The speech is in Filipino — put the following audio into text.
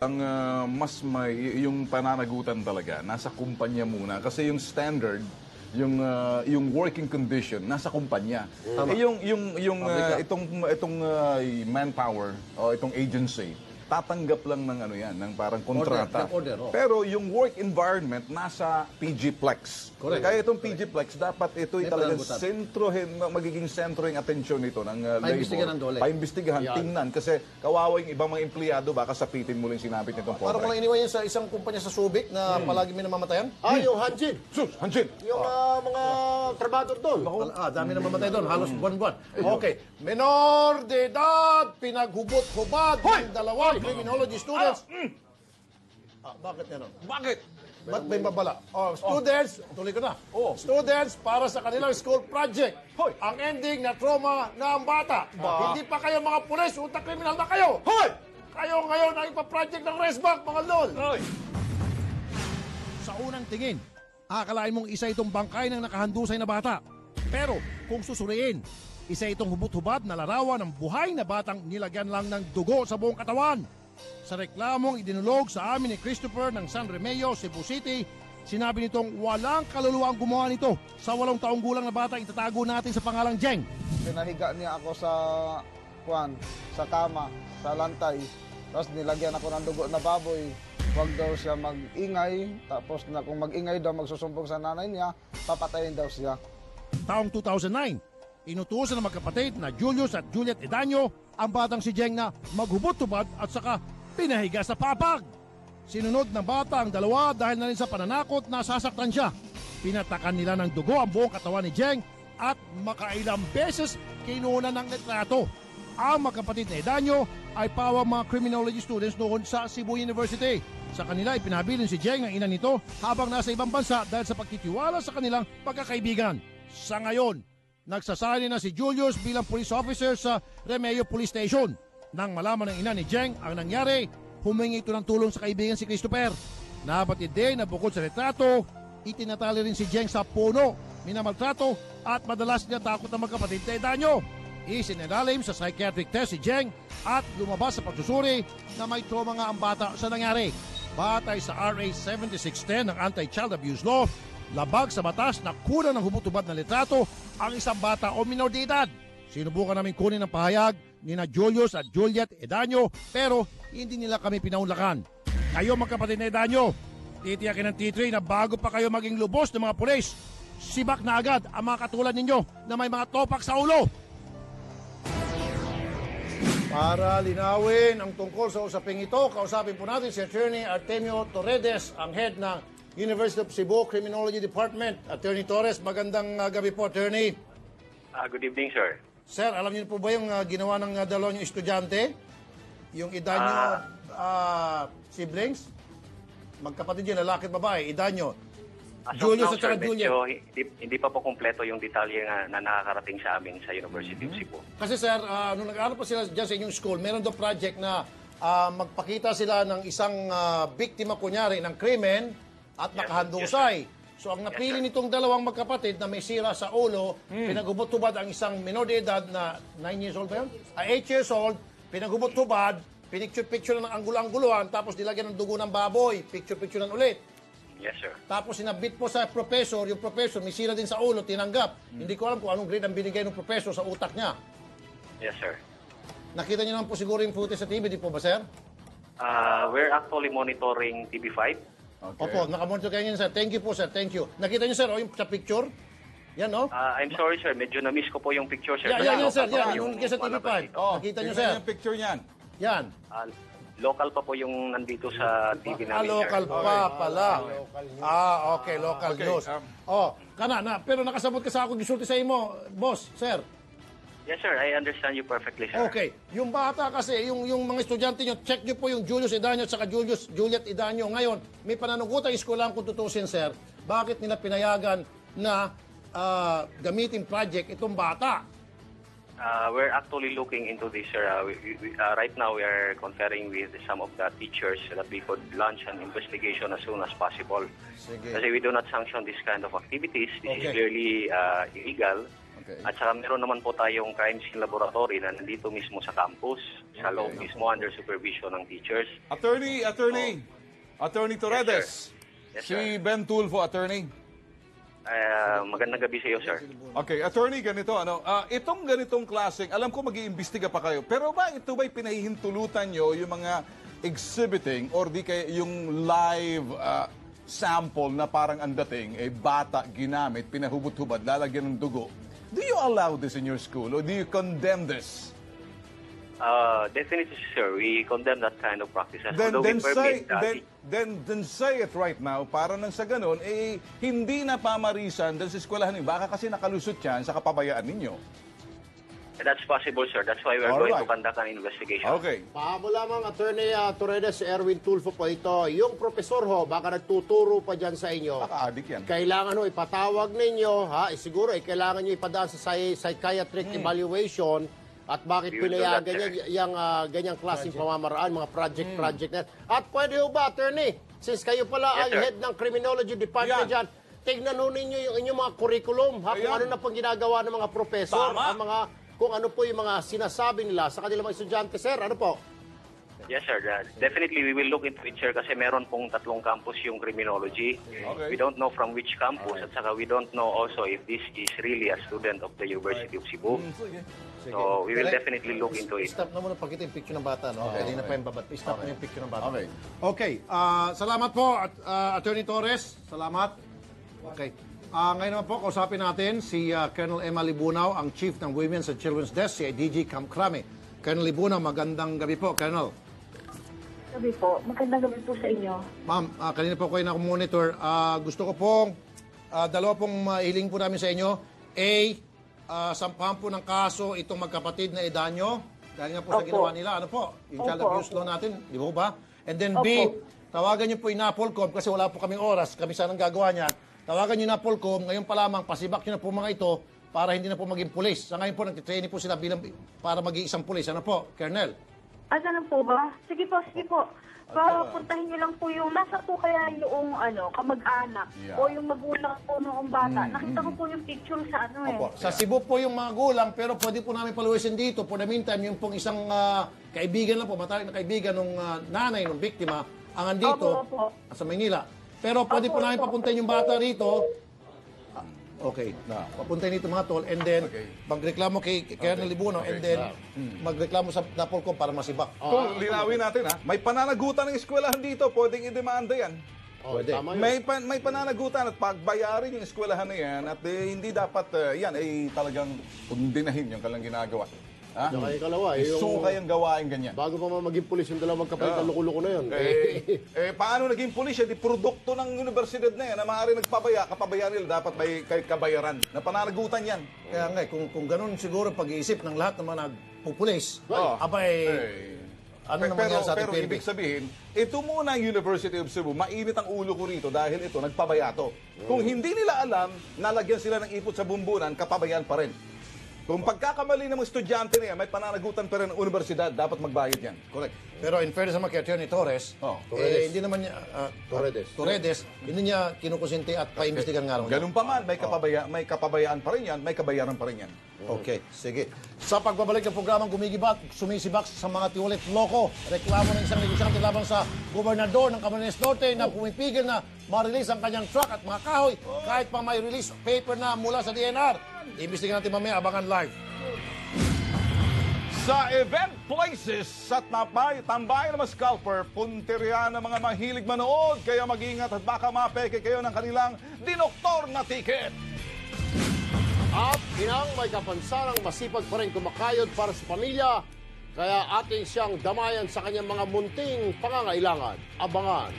Ang mas may yung pananagutan talaga nasa kumpanya muna kasi yung standard yung working condition nasa kumpanya. Itong manpower o itong agency tatanggap lang ng ng parang kontrata. Order. Pero yung work environment nasa PG Plex. Correct. Kaya itong PG Plex dapat ito'y May talagang pananagutan. magiging sentro yung atensyon nito ng Paimbestigahan labor. dole. Paimbestigahan, tingnan kasi kawawa yung ibang mga empleyado baka sapitin mo lang sinapit nitong Para contract. walang iniwan yun sa isang kumpanya sa Subic na palagi may namamatayan? Yung Hanjin. Sus, Hanjin! Yung mga trabador doon. Dami na mamatay doon, halos buwan-buwan. Okay, menor de edad, pinaghubot-hubad ng dalawang criminology students. Bakit gano'n? Bakit? Ba't may babala? Students, tuloy ko na. Students para sa kanilang school project. Hoy! Ang ending na trauma na ang bata. Hindi pa kayo mga pulis, utak kriminal na kayo. Hoy! Kayo ngayon ang ipaproject ng resback, mga lol. Hoy! Sa unang tingin, akalain mong isa itong bangkay ng nakahandusay na bata. Pero kung susuriin, isa itong hubot-hubad na larawan ng buhay na batang nilagyan lang ng dugo sa buong katawan. Sa reklamong idinulog sa amin ni Christopher ng San Remeo, Cebu City, sinabi nitong walang kaluluwa ang gumawa nito sa 8 taong gulang na bata itatago natin sa pangalang Jeng. Pinahiga niya ako sa kama, sa lantay. Tapos nilagyan ako ng dugo na baboy. Huwag daw siya mag-ingay. Tapos na kung mag-ingay daw, magsusumbong sa nanay niya, papatayin daw siya. Taong 2009, inutusan ng magkapatid na Julius at Juliet Edaño ang batang si Jeng na maghubot-tubad at saka pinahiga sa papag. Sinunod ng bata ang dalawa dahil na rin sa pananakot na sasaktan siya. Pinatakan nila ng dugo ang buong katawan ni Jeng at makailang beses kinuha ng litrato. Ang magkapatid na Edaño ay pawang mga criminology students noon sa Cebu University. Sa kanila ipinabilin si Jeng ng ina nito habang nasa ibang bansa dahil sa pagtitiwala sa kanilang pagkakaibigan. Sa ngayon, nagsasali na si Julius bilang police officer sa Remeo Police Station. Nang malaman ng ina ni Jeng ang nangyari, humingi ito ng tulong sa kaibigan si Christopher. Nabatid din na bukod sa retrato, itinatali rin si Jeng sa puno, minamaltrato at madalas niya takot ang magkapatid na Edaño. Isinalalim sa psychiatric test si Jeng at lumabas sa pagsusuri na may trauma nga ang bata sa nangyari. Batay sa RA 7610 ng Anti-Child Abuse Law, labag sa batas na kunan ng hubot-hubad na litrato ang isang bata o minor de edad. Sinubukan namin kunin ang pahayag ni na Julius at Juliet Edaño pero hindi nila kami pinaunlakan. Kayo magkapatid na Edaño, titiyakin ng T3 na bago pa kayo maging lubos ng mga pulis, sibak na agad ang mga katulad ninyo na may mga topak sa ulo. Para linawin ang tungkol sa usaping ito, kausapin po natin si Attorney Artemio Torredes, ang head ng University of Cebu Criminology Department. Attorney Torres, magandang gabi po, Attorney. Good evening, sir. Sir, alam niyo po ba yung ginawa ng dalawang estudyante? Yung Edaño siblings? Magkapatid yun, lalaki at babae, Edaño. Julius at saka Juliet. Hindi pa po kumpleto yung detalye na nakakarating sa amin sa University of Cebu. Kasi sir, nung nag-aaral pa sila dyan sa inyong school, meron daw project na magpakita sila ng isang biktima kunyari ng krimen at nakahandusay. So ang napili nitong dalawang magkapatid na may sira sa ulo, pinaghubot-hubad ang isang minor de edad na 9 years old ba yun? 8 years old, pinaghubot-hubad, pinicture-picture ng anggulo-angguloan, tapos nilagyan ng dugo ng baboy, picture-picture ulit. Yes, sir. Tapos sinabit po sa professor, yung professor may sira din sa ulo, tinanggap. Hindi ko alam kung anong grade ang binigay ng professor sa utak niya. Yes, sir. Nakita niyo naman po siguro yung footage sa TV, di po ba, sir? We're actually monitoring TV5. Okay. Opo, nakamonitor kayo ngayon, sir. Thank you po, sir. Thank you. Nakita niyo, sir, yung sa picture? Yan, no? I'm sorry, sir. Medyo na-miss ko po yung picture, sir. Yan, sir. Local pa Yan, po yung sa TV5. Nakita niyo, sir. Yung picture niyan. Yan. Local pa po yung nandito sa TV namin, Local sir. pa pala. Okay, local news. Pero nakasabot ka sa ako, gisulti sa imo, boss, sir. Yes, sir. I understand you perfectly, sir. Okay. Yung bata kasi, yung mga estudyante nyo, check nyo po yung Julius Edaño at saka Juliet Edaño. Ngayon, may pananugutang eskwelahan kung tutusin, sir. Bakit nila pinayagan na gamitin project itong bata? We're actually looking into this, sir. Right now, we are conferring with some of the teachers that we could launch an investigation as soon as possible. Sige. Kasi we do not sanction this kind of activities. This is Okay. clearly illegal. Okay. At saka meron naman po tayong crime scene laboratory na nandito mismo sa campus, sa loob mismo under supervision ng teachers. Attorney Torredes. Yes, Si sir. Ben Tulfo, attorney. Magandang gabi sa iyo, sir. Okay, attorney, ganito, itong ganitong klaseng, alam ko mag-iimbestiga pa kayo, pero ba ito ba'y pinahihintulutan nyo yung mga exhibiting or di kaya yung live sample na parang ang dating, bata ginamit, pinahubot-hubad, lalagyan ng dugo. Do you allow this in your school or do you condemn this? Definitely, sir. We condemn that kind of practices. Then Although we permit then say it right now para nang sa ganun, hindi na pamarisan dahil sa eskwelahan ninyo. Baka kasi nakalusot yan sa kapabayaan ninyo. That's possible, sir. That's why we're going to conduct an investigation. Okay. Paamo lamang, Attorney Torredes, Erwin Tulfo po ito. Yung profesor ho, baka nagtuturo pa dyan sa inyo. Baka-adik yan. Kailangan ho, ipatawag ninyo, siguro, kailangan nyo ipadaan sa psychiatric evaluation at bakit We will do that, pinayagan niya yung ganyang klaseng pamamaraan, mga project na. At pwede ho ba, Attorney, since kayo pala Yes, ang sir. head ng criminology department Yan. dyan, tignan ho ninyo yung inyong mga curriculum, kung Ayan. ano na pong ginagawa ng mga professor, Tama. ang mga, kung ano po yung mga sinasabi nila sa kanilang mga estudyante, sir, ano po? Yes, sir. Definitely, we will look into it, sir, kasi meron pong 3 campus yung criminology. Okay. We don't know from which campus, at saka we don't know also if this is really a student of the University of Cebu. So, we will definitely look into it. Stop na muna pagkita yung picture ng bata, no? Pwede na pa yung babat. Stop na yung picture ng bata. Okay. Okay, salamat po, Attorney Torres. Salamat. Okay. Ngayon naman po, kausapin natin si Colonel Emma Libunaw, ang Chief ng Women's and Children's Desk, si DG Camp Crame. Colonel Libunaw, magandang gabi po, Colonel. Gabi po. Magandang gabi po sa inyo. Ma'am, kanina po kayo nakumonitor. Gusto ko pong, dalawa pong hiling po namin sa inyo. Sampahan po ng kaso itong magkapatid na Edanyo. Dahil nga po sa Opo. ginawa nila, ano po, yung child Opo, abuse law natin, di ba po ba? And then B, Opo. tawagan niyo po yung NAPOLCOM kasi wala po kaming oras, kami sanang gagawa niyan. Tawagan niyo yung NAPOLCOM, ngayon pa lamang, pasibak niyo na po mga ito para hindi na po maging pulis. Sa ngayon po, nagtitraining po sila bilang para maging isang pulis. Ano po, Colonel? Ganun po ba? Sige po, sige po. Papuntahin niyo lang po yung, nasa po kaya yung kamag-anak Yeah. o yung magulang po noong bata. Nakita ko po yung picture sa Opo. Sa Cebu po yung mga gulang, pero pwede po namin paluwisin dito. For the meantime, yung pong isang kaibigan lang po, matalik na kaibigan ng nanay ng biktima, ang andito Opo. sa Maynila. Pero pwede po namin papuntahin yung bata rito. Okay. Papuntahin dito mga tol, and then magreklamo kay Colonel Libuno, and then magreklamo sa NAPOLCOM para masibak. Kung linawin natin, may pananagutan ng eskwelahan dito, pwedeng idemanda yan. Pwede. Tama yun. May pananagutan at pagbayarin yung eskwelahan na yan at hindi dapat yan ay talagang undinahin yung kalang ginagawa. Ha? Saka ikalawa, yung- Sukay ang gawain ganyan. Bago pa maging pulis yung dalawang magkapatid na luko-luko na yun. Paano naging pulis? Di produkto ng universidad na yan na maaaring nagpabaya, kapabayaan nila dapat may kabayaran. Na pananagutan yan. Kaya nga, kung ganun siguro pag-iisip ng lahat ng mga nagpupulis, Oh. abay, ano naman yan sa ating pero PNP? ibig sabihin, ito muna ang University of Cebu, mainit ang ulo ko rito dahil ito, nagpabaya to. Kung hindi nila alam, nalagyan sila ng ipot sa bumbunan, kapabayaan pa rin. Kung pagkakamali ng mga estudyante na yan, may pananagutan pa rin ng universidad, dapat magbayad yan. Correct. Pero in fairness naman kay Attorney Torres, hindi naman niya, Torredes, hindi niya kinukusinti at paimbestigan nga raw niya. Ganun pa man, may kapabayaan pa rin yan, may kabayaran pa rin yan. Okay, sige. Sa pagbabalik ng programang Gumigibat, sumisibak sa mga tiwalit loko, reklamo ng isang negosyante laban sa gobernador ng Camarines Norte na pumipigil na ma-release ang kanyang truck at mga kahoy kahit pa may release paper na mula sa DNR. Imbestigan natin mamaya, abangan live. Sa event places at tambayan ng mga scalper, punterihan ng mga mahilig manood, kaya mag-ingat at baka mapeke kayo ng kanilang dinoktor na ticket. At inang may kapansarang masipag pa rin kumakayod para sa pamilya, kaya atin siyang damayan sa kanyang mga munting pangangailangan. Abangan.